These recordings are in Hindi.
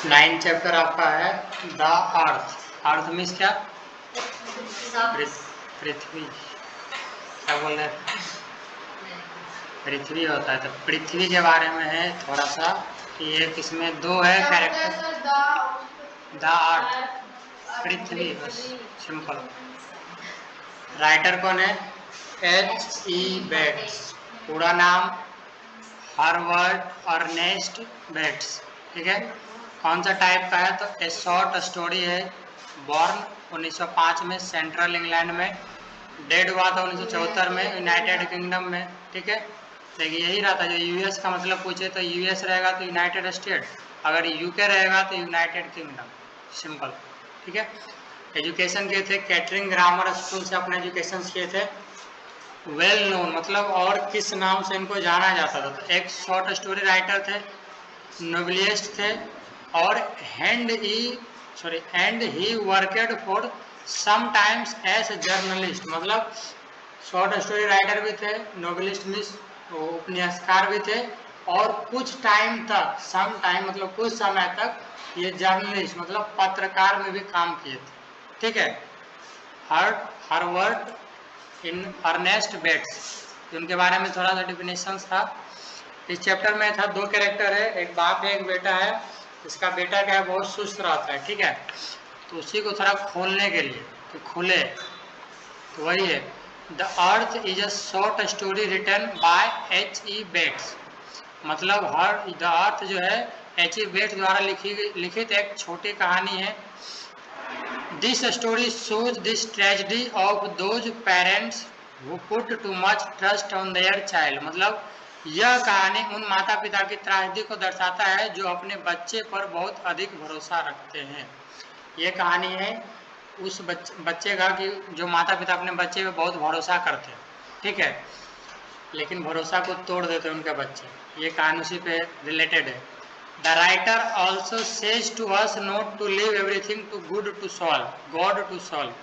9 चैप्टर आपका है द अर्थ। अर्थ मीन्स क्या? पृथ्वी। क्या बोल रहे थे? पृथ्वी होता है, तो पृथ्वी के बारे में है थोड़ा सा कि एक इसमें दो है कैरेक्टर। द अर्थ, पृथ्वी, बस सिंपल। राइटर कौन है? H.E. बेट्स। पूरा नाम हार्वर्ड अर्नेस्ट बेट्स। ठीक है। कौन सा टाइप का है? तो ए शॉर्ट स्टोरी है। बॉर्न 1905 में सेंट्रल इंग्लैंड में। डेड हुआ था 1974 में यूनाइटेड किंगडम में। ठीक है। देखिए यही रहा था, जो यूएस का मतलब पूछे तो यूएस रहेगा तो यूनाइटेड स्टेट, अगर यूके रहेगा तो यूनाइटेड किंगडम। सिंपल। ठीक है। एजुकेशन किए थे कैटरिंग ग्रामर स्कूल से अपने एजुकेशन किए थे। वेल नोन मतलब और किस नाम से इनको जाना जाता था? तो एक शॉर्ट स्टोरी राइटर थे, नोवेलिस्ट थे, और and he worked for some times as journalist. मतलब शॉर्ट स्टोरी राइटर भी थे, नोवेलिस्ट मीन्स उपन्यासकार भी थे, और कुछ टाइम तक, सम टाइम मतलब कुछ समय तक, ये जर्नलिस्ट मतलब पत्रकार में भी काम किए थे। ठीक है। हार्वर्ड इन अर्नेस्ट बेट्स, उनके बारे में थोड़ा सा डिफिनेशन था। इस चैप्टर में था दो कैरेक्टर है, एक बाप है एक बेटा है। इसका बेटा क्या है, बहुत सुस्त रहता है। ठीक है। तो उसी को थोड़ा खोलने के लिए कि खुले, तो वही है the earth is a short story written by H.E. Bates. मतलब द अर्थ जो है H.E. बेट्स द्वारा लिखित एक छोटी कहानी है। This story shows this tragedy of those parents who put too much trust on their child। मतलब यह कहानी उन माता पिता की त्रासदी को दर्शाता है जो अपने बच्चे पर बहुत अधिक भरोसा रखते हैं। ये कहानी है उस बच्चे का कि जो माता पिता अपने बच्चे पे बहुत भरोसा करते हैं। ठीक है। लेकिन भरोसा को तोड़ देते हैं उनके बच्चे। ये कहानी उसी पे रिलेटेड है। The writer also says to us not to leave everything to God to solve.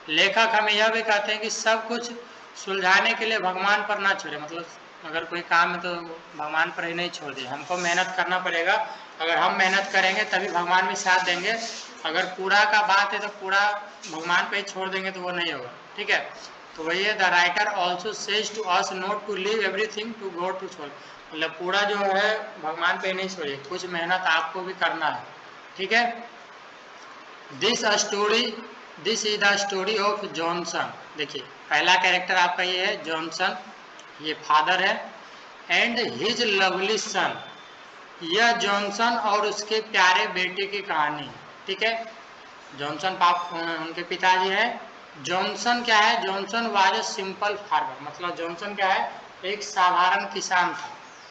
लेखक हमें यह भी कहते हैं कि सब कुछ सुलझाने के लिए भगवान पर ना छोड़े। मतलब अगर कोई काम है तो भगवान पर ही नहीं छोड़ दिए, हमको मेहनत करना पड़ेगा। अगर हम मेहनत करेंगे तभी भगवान भी साथ देंगे। अगर कूड़ा का बात है तो कूड़ा भगवान पे ही छोड़ देंगे तो वो नहीं होगा। ठीक है। तो वही है the writer also says to us not to leave everything to God to solve. मतलब पूरा जो है भगवान पे नहीं छोड़िए, कुछ मेहनत आपको भी करना है। ठीक है। This is the story of Johnson. देखिए पहला कैरेक्टर आपका ये है जॉनसन, ये फादर है, एंड हिज लवली सन। यह जॉनसन और उसके प्यारे बेटे की कहानी है। ठीक है। जॉनसन उनके पिताजी हैं। जॉनसन क्या है? Johnson was a simple farmer. मतलब जॉनसन क्या है? एक साधारण किसान था।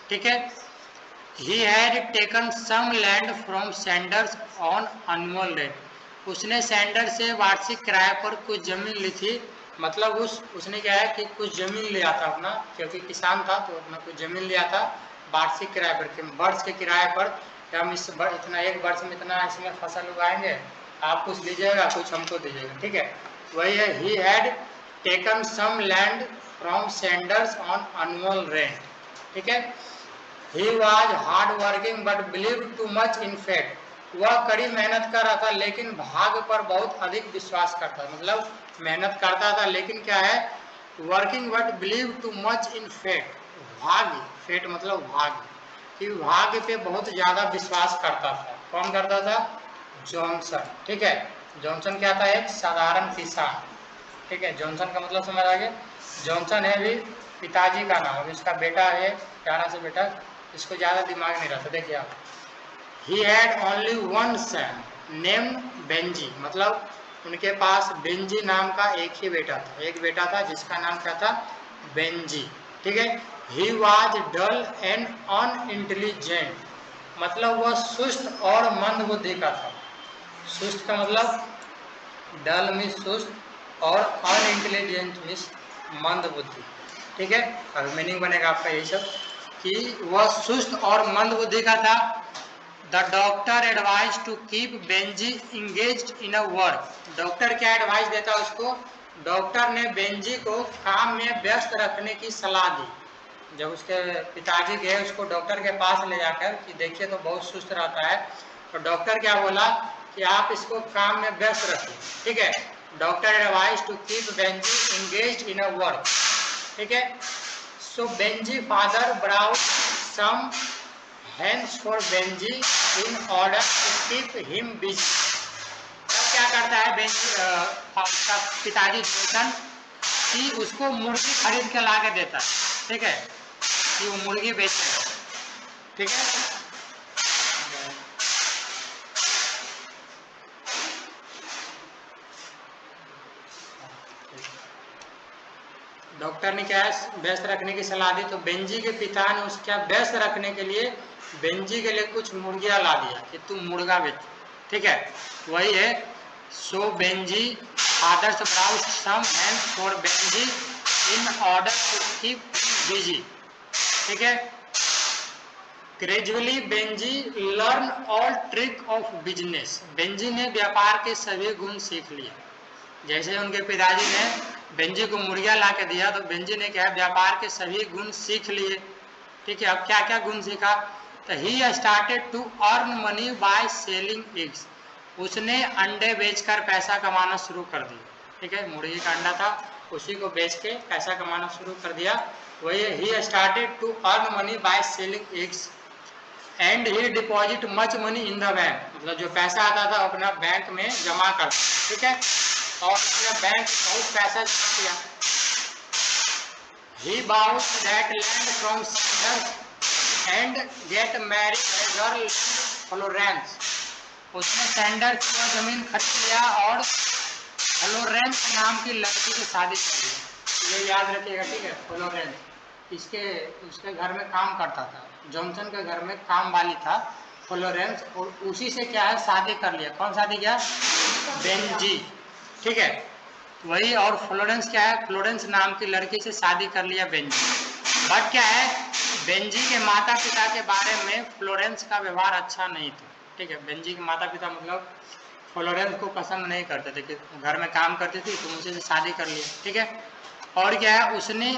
ठीक है। He had taken some land from Sanders on annual rent. उसने सैंडर से वार्षिक किराए पर कुछ जमीन ली थी। मतलब उसने क्या है कि कुछ जमीन लिया था अपना, क्योंकि किसान था तो अपना कुछ जमीन लिया था वार्षिक किराए पर, वर्ष के किराए पर। हम इतना एक वर्ष में इतना इसमें फसल उगाएंगे, आप कुछ लीजिएगा कुछ हमको दीजिएगा। ठीक है। वही है he had taken some land from Sanders on annual rent. ठीक है। He was hard working but believe too much in fate. वह कड़ी मेहनत कर रहा था लेकिन भाग्य पर बहुत अधिक विश्वास करता था। मतलब मेहनत करता था लेकिन क्या है, working but believe too much in fate. भाग्य, फेट मतलब भाग्य, कि भाग्य पे बहुत ज्यादा विश्वास करता था। कौन करता था? जॉनसन। ठीक है। जॉनसन क्या था? एक साधारण किसान। ठीक है। जॉनसन का मतलब समझ आ गया। जॉनसन है भी पिताजी का नाम, अभी इसका बेटा है, प्यारा से बेटा, इसको ज्यादा दिमाग नहीं रहता। देखिए आप, he had only one son named Benji. मतलब उनके पास बेंजी नाम का एक ही बेटा था, एक बेटा था जिसका नाम क्या था? बेंजी। ठीक है। He was dull and unintelligent. मतलब वह सुस्त और मंद बुद्धि का था। सुस्त का मतलब डल में सुस्त और अनइंटेलिजेंट मीन्स मंद बुद्धि। ठीक है। अब मीनिंग बनेगा आपका यही सब कि वह सुस्त और मंद बुद्धि का था। The doctor advise to keep Benjy engage in a work. Doctor क्या एडवाइस देता है उसको? डॉक्टर ने बेंजी को काम में व्यस्त रखने की सलाह दी। जब उसके पिताजी गए उसको डॉक्टर के पास ले जाकर कि देखिए तो बहुत सुस्त रहता है, तो डॉक्टर क्या बोला कि आप इसको काम में व्यस्त रखिए, ठीक है। Doctor advise to keep Benji engaged in a work, ठीक है। So Benji father browse some hens for Benji in order to keep him busy. तब क्या करता है बेंजी पिताजी जोसन कि उसको मुर्गी खरीद के ला के देता है, ठीक है, कि वो मुर्गी बेचेगा, ठीक है। डॉक्टर ने क्या व्यस्त रखने की सलाह दी, तो बेंजी के पिता ने उसका व्यस्त रखने के लिए बेंजी के लिए कुछ मुर्गियां ला दिया कि तुम मुर्गा बेचो, ठीक है। वही है, so Benji fathers browse some hand for Benji in order to keep busy, ठीक है। Gradually Benji learn all trick of business. Benji ने व्यापार के सभी गुण सीख लिए। जैसे उनके पिताजी ने बेंजी को मुर्गियां ला के दिया, तो बेंजी ने क्या व्यापार के सभी गुण सीख लिए, ठीक है। अब क्या क्या गुण सीखा, तो he started to earn money by selling eggs. उसने अंडे बेचकर पैसा कमाना शुरू कर दिया, ठीक है। मुर्गी का अंडा था, उसी को बेच के पैसा कमाना शुरू कर दिया। वही he started to earn money by selling eggs and he deposit much money in the bank. मतलब जो पैसा आता था अपना बैंक में जमा कर, ठीक है, और उसने बैंक बहुत पैसा जमा किया। He bought that land from Sanders and get married a girl Florence. उसने सैंडर्स की जमीन खरीद लिया और फ्लोरेंस नाम की लड़की से शादी कर ली। ये याद रखिएगा, ठीक है। फ्लोरेंस उसके घर में काम करता था, जॉनसन के घर में काम वाली था फ्लोरेंस, और उसी से क्या है शादी कर लिया। कौन शादी किया, बेंजी, ठीक है, वही। और फ्लोरेंस क्या है, फ्लोरेंस नाम की लड़की से शादी कर लिया बेंजी। बट क्या है, बेंजी के माता पिता के बारे में फ्लोरेंस का व्यवहार अच्छा नहीं था, ठीक है। बेंजी के माता पिता मतलब फ्लोरेंस को पसंद नहीं करते थे कि घर में काम करती थी तो उसी से शादी कर लिया, ठीक है। और क्या है, उसने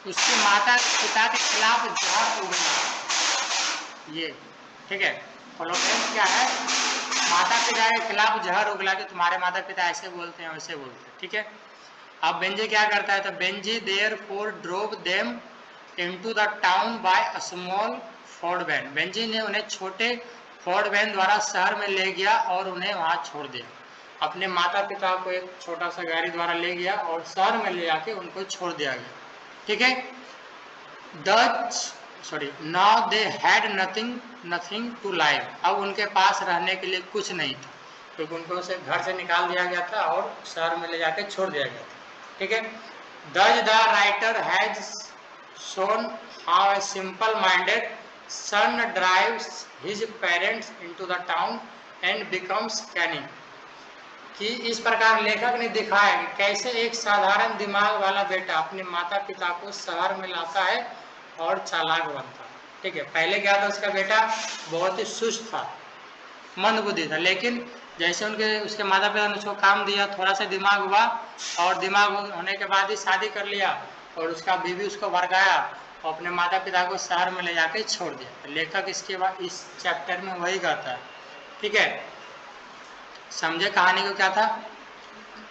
उसके माता पिता के खिलाफ जहर उगला, ये, ठीक है। फ्लोरेंस क्या है, माता पिता के खिलाफ जहर उगला कि तुम्हारे माता पिता ऐसे बोलते हैं वैसे बोलते हैं, ठीक है। अब बेंजी क्या करता है, तो Benjy therefore drove them into the town by a small Ford van. Benjy ने उन्हें छोटे फोर्ड वैन द्वारा शहर में ले गया और उन्हें वहां छोड़ दिया। अपने माता पिता को एक छोटा सा गाड़ी द्वारा ले गया और शहर में ले जाके उनको छोड़ दिया गया, ठीक है। Now they had nothing to live. अब उनके पास रहने के लिए कुछ नहीं था, क्योंकि उनको से घर से निकाल दिया गया था और शहर में ले जाके छोड़ दिया गया था, ठीक है। Thus the writer has shown how a simple-minded son drives his parents into the town and becomes cunning। कि इस प्रकार लेखक ने दिखाया कि कैसे एक साधारण दिमाग वाला बेटा अपने माता पिता को शहर में लाता है और चालाक बनता है, ठीक है। पहले क्या था, उसका बेटा बहुत ही सुस्त था, मंदबुद्धि था, लेकिन जैसे उसके माता पिता ने उसको काम दिया, थोड़ा सा दिमाग हुआ, और दिमाग होने के बाद ही शादी कर लिया, और उसका बीवी उसको भड़काया और अपने माता पिता को शहर में ले जाके छोड़ दिया। तो लेखक इसके बाद इस चैप्टर में वही कहता है, ठीक है। समझे कहानी को क्या था,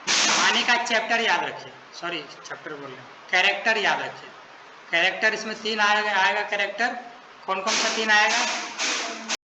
कहानी का चैप्टर याद रखिए, सॉरी चैप्टर बोल रहे, कैरेक्टर याद रखिए। कैरेक्टर इसमें 3 आएगा कैरेक्टर। कौन कौन सा 3 आएगा,